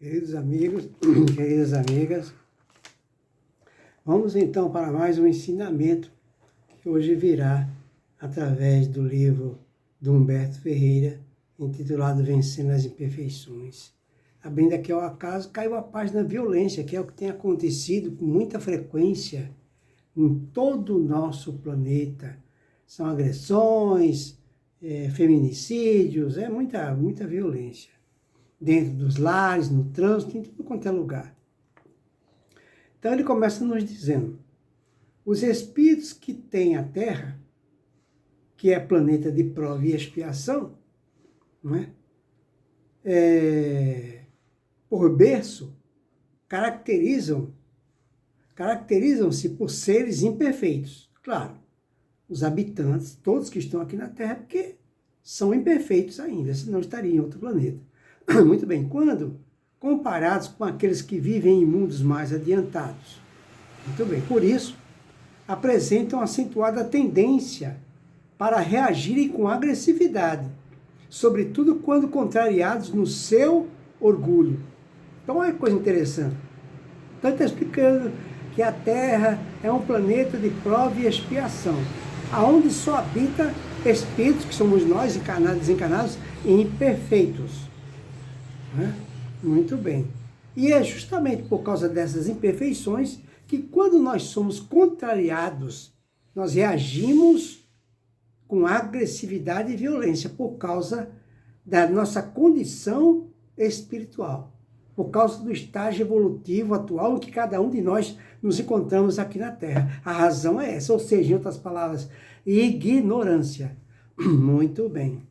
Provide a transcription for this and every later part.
Queridos amigos, queridas amigas, vamos então para mais um ensinamento que hoje virá através do livro do Humberto Ferreira, intitulado Vencendo as Imperfeições. Abrindo aqui ao acaso, caiu a página violência, que é o que tem acontecido com muita frequência em todo o nosso planeta. São agressões, feminicídios, muita violência. Dentro dos lares, no trânsito, em tudo quanto é lugar. Então ele começa nos dizendo, os espíritos que têm a Terra, que é planeta de prova e expiação, não é? Por berço, caracterizam-se por seres imperfeitos. Claro, os habitantes, todos que estão aqui na Terra, porque são imperfeitos ainda, senão estariam em outro planeta. Muito bem, quando comparados com aqueles que vivem em mundos mais adiantados. Muito bem, por isso, apresentam acentuada tendência para reagirem com agressividade, sobretudo quando contrariados no seu orgulho. Então, olha que coisa interessante. Então, está explicando que a Terra é um planeta de prova e expiação, aonde só habita espíritos, que somos nós, encarnados e desencarnados, imperfeitos. Muito bem. E é justamente por causa dessas imperfeições que quando nós somos contrariados, nós reagimos com agressividade e violência por causa da nossa condição espiritual, por causa do estágio evolutivo atual em que cada um de nós nos encontramos aqui na Terra. A razão é essa, ou seja, em outras palavras, ignorância. Muito bem.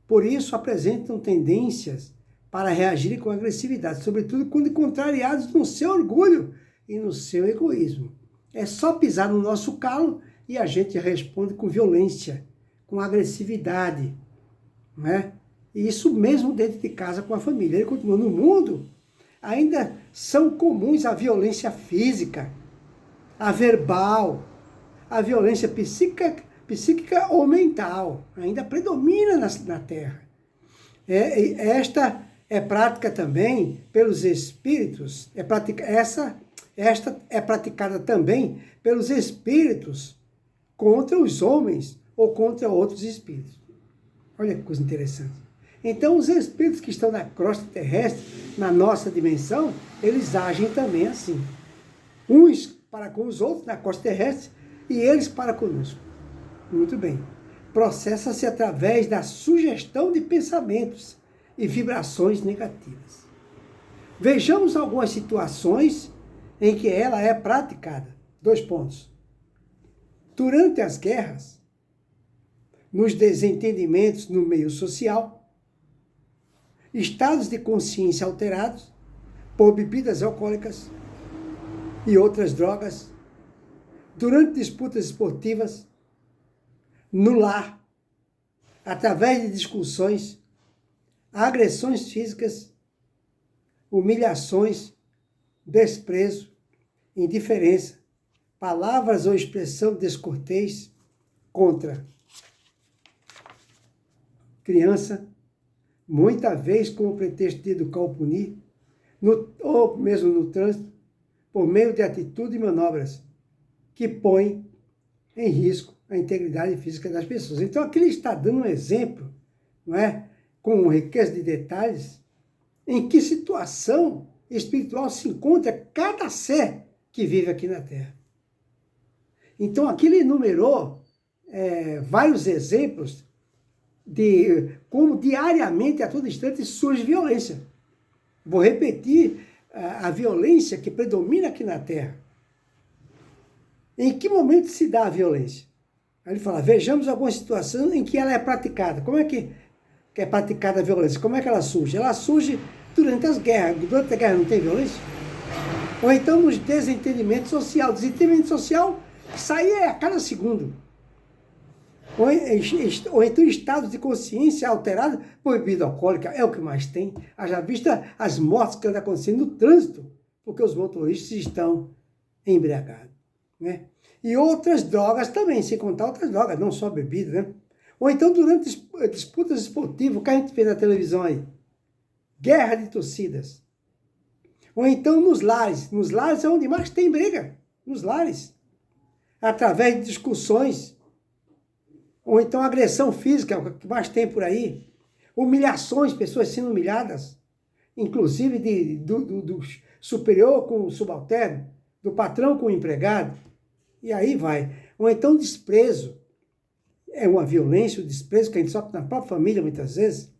Por isso, apresentam tendências para reagirem com agressividade, sobretudo quando contrariados no seu orgulho e no seu egoísmo. É só pisar no nosso calo e a gente responde com violência, com agressividade, né? E isso mesmo dentro de casa com a família. Ele continua, no mundo ainda são comuns a violência física, a verbal, a violência psíquica ou mental, ainda predomina na Terra. Esta é prática também pelos espíritos, esta é praticada também pelos espíritos contra os homens ou contra outros espíritos. Olha que coisa interessante. Então, os espíritos que estão na crosta terrestre, na nossa dimensão, eles agem também assim. Uns para com os outros na crosta terrestre e eles para conosco. Muito bem. Processa-se através da sugestão de pensamentos e vibrações negativas. Vejamos algumas situações em que ela é praticada. 2 pontos. Durante as guerras, nos desentendimentos no meio social, estados de consciência alterados por bebidas alcoólicas e outras drogas, durante disputas esportivas, no lar, através de discussões, agressões físicas, humilhações, desprezo, indiferença, palavras ou expressão descortês contra criança, muita vez como pretexto de educar ou punir, ou mesmo no trânsito, por meio de atitude e manobras que põem em risco a integridade física das pessoas. Então, aqui ele está dando um exemplo, não é? Com riqueza de detalhes, em que situação espiritual se encontra cada ser que vive aqui na Terra. Então, aqui ele enumerou vários exemplos de como diariamente, a todo instante, surge violência. Vou repetir a violência que predomina aqui na Terra. Em que momento se dá a violência? Aí ele fala, vejamos alguma situação em que ela é praticada. Como é que é praticada a violência? Como é que ela surge? Ela surge durante as guerras. Durante a guerra não tem violência? Ou então nos desentendimentos social. Desentendimento social sai a cada segundo. Ou então estados de consciência alterados por bebida alcoólica. É o que mais tem. Haja vista as mortes que andam acontecendo no trânsito, porque os motoristas estão embriagados, né? E outras drogas também, sem contar outras drogas, não só bebida, né? Ou então durante disputas esportivas, o que a gente vê na televisão aí? guerra de torcidas. Ou então nos lares é onde mais tem briga, nos lares, através de discussões, ou então agressão física, é o que mais tem por aí, humilhações, pessoas sendo humilhadas, inclusive do superior com o subalterno, do patrão com o empregado, e aí vai. Ou então desprezo, é uma violência, o desprezo que a gente sofre na própria família muitas vezes,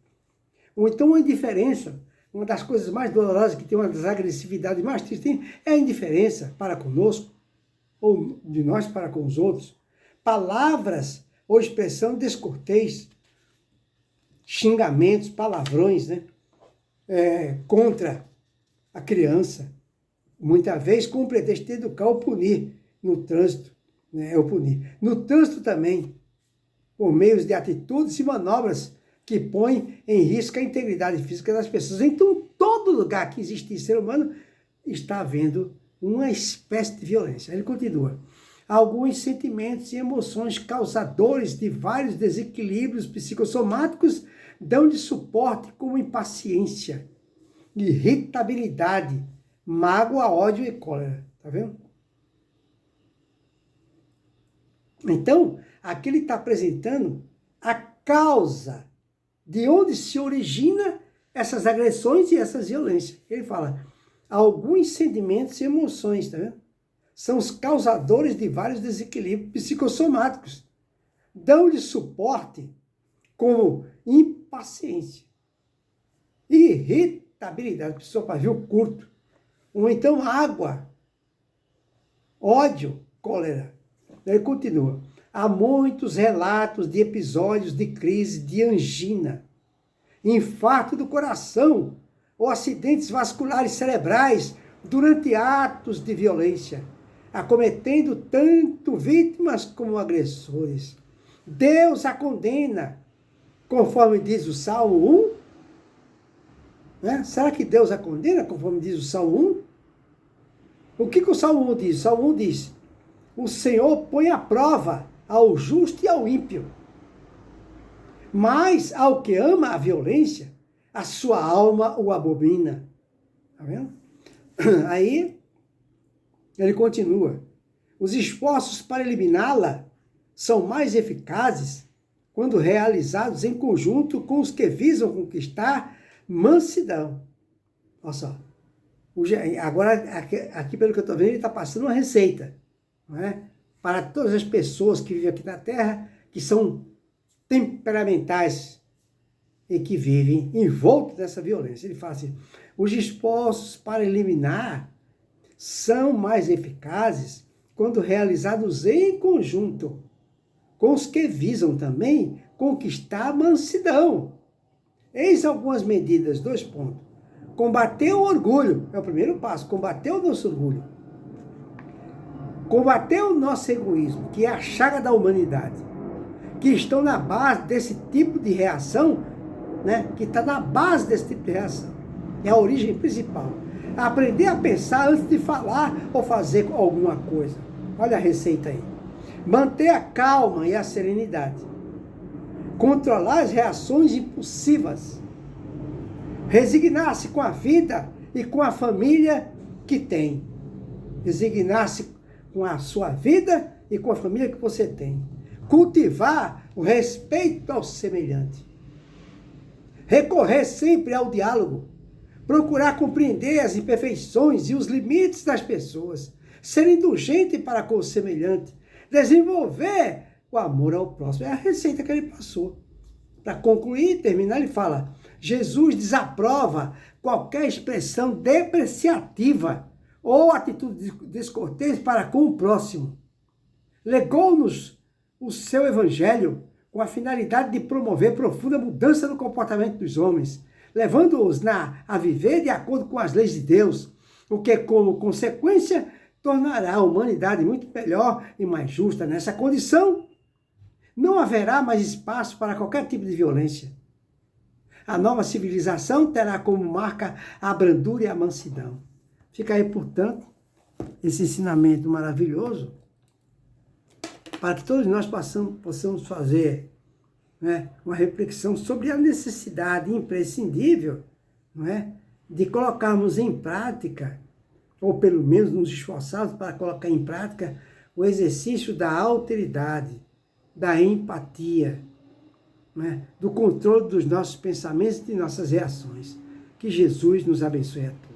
ou então uma indiferença. Uma das coisas mais dolorosas que tem, uma das agressividades mais tristes, é a indiferença para conosco, ou de nós para com os outros. Palavras ou expressão descortês, xingamentos, palavrões, né? Contra a criança, muitas vezes com o pretexto de educar ou punir no trânsito, né? Ou punir. No trânsito também, por meios de atitudes e manobras que põem em risco a integridade física das pessoas. Então, todo lugar que existe ser humano está havendo uma espécie de violência. Ele continua. Alguns sentimentos e emoções causadores de vários desequilíbrios psicossomáticos dão-lhe suporte como impaciência, irritabilidade, mágoa, ódio e cólera. Tá vendo? Então, aqui ele está apresentando a causa de onde se origina essas agressões e essas violências. Ele fala, alguns sentimentos e emoções, tá vendo? São os causadores de vários desequilíbrios psicossomáticos. Dão-lhe suporte como impaciência, irritabilidade, pessoa pavio curto, ou então água, ódio, cólera. Ele continua. Há muitos relatos de episódios de crise de angina, infarto do coração ou acidentes vasculares cerebrais durante atos de violência, acometendo tanto vítimas como agressores. Deus a condena, conforme diz o Salmo 1. Né? Será que Deus a condena, conforme diz o Salmo 1? O que o Salmo 1 diz? O Salmo 1 diz, o Senhor põe à prova ao justo e ao ímpio. Mas ao que ama a violência, a sua alma o abomina. Tá vendo? Aí, ele continua. Os esforços para eliminá-la são mais eficazes quando realizados em conjunto com os que visam conquistar mansidão. Olha só. Agora, aqui pelo que eu estou vendo, ele está passando uma receita. Não é? Para todas as pessoas que vivem aqui na Terra, que são temperamentais e que vivem envoltos dessa violência. Ele fala assim, os esforços para eliminar são mais eficazes quando realizados em conjunto com os que visam também conquistar a mansidão. Eis algumas medidas, 2 pontos. Combater o orgulho, é o primeiro passo, combater o nosso orgulho. Combater o nosso egoísmo, que é a chaga da humanidade, que estão na base desse tipo de reação, né? Que está na base desse tipo de reação. É a origem principal. Aprender a pensar antes de falar ou fazer alguma coisa. Olha a receita aí. Manter a calma e a serenidade. Controlar as reações impulsivas. Resignar-se com a vida e com a família que tem. Resignar-se com a sua vida e com a família que você tem. Cultivar o respeito ao semelhante. Recorrer sempre ao diálogo. Procurar compreender as imperfeições e os limites das pessoas. Ser indulgente para com o semelhante. Desenvolver o amor ao próximo. É a receita que ele passou. Para concluir e terminar, ele fala, Jesus desaprova qualquer expressão depreciativa ou atitude descortês para com o próximo. Legou-nos o seu evangelho com a finalidade de promover profunda mudança no comportamento dos homens, levando-os a viver de acordo com as leis de Deus, o que, como consequência, tornará a humanidade muito melhor e mais justa. Nessa condição, não haverá mais espaço para qualquer tipo de violência. A nova civilização terá como marca a brandura e a mansidão. Fica aí, portanto, esse ensinamento maravilhoso para que todos nós possamos fazer, né, uma reflexão sobre a necessidade imprescindível não é? De colocarmos em prática, ou pelo menos nos esforçarmos para colocar em prática, o exercício da alteridade, da empatia, né? Do controle dos nossos pensamentos e de nossas reações. Que Jesus nos abençoe a todos.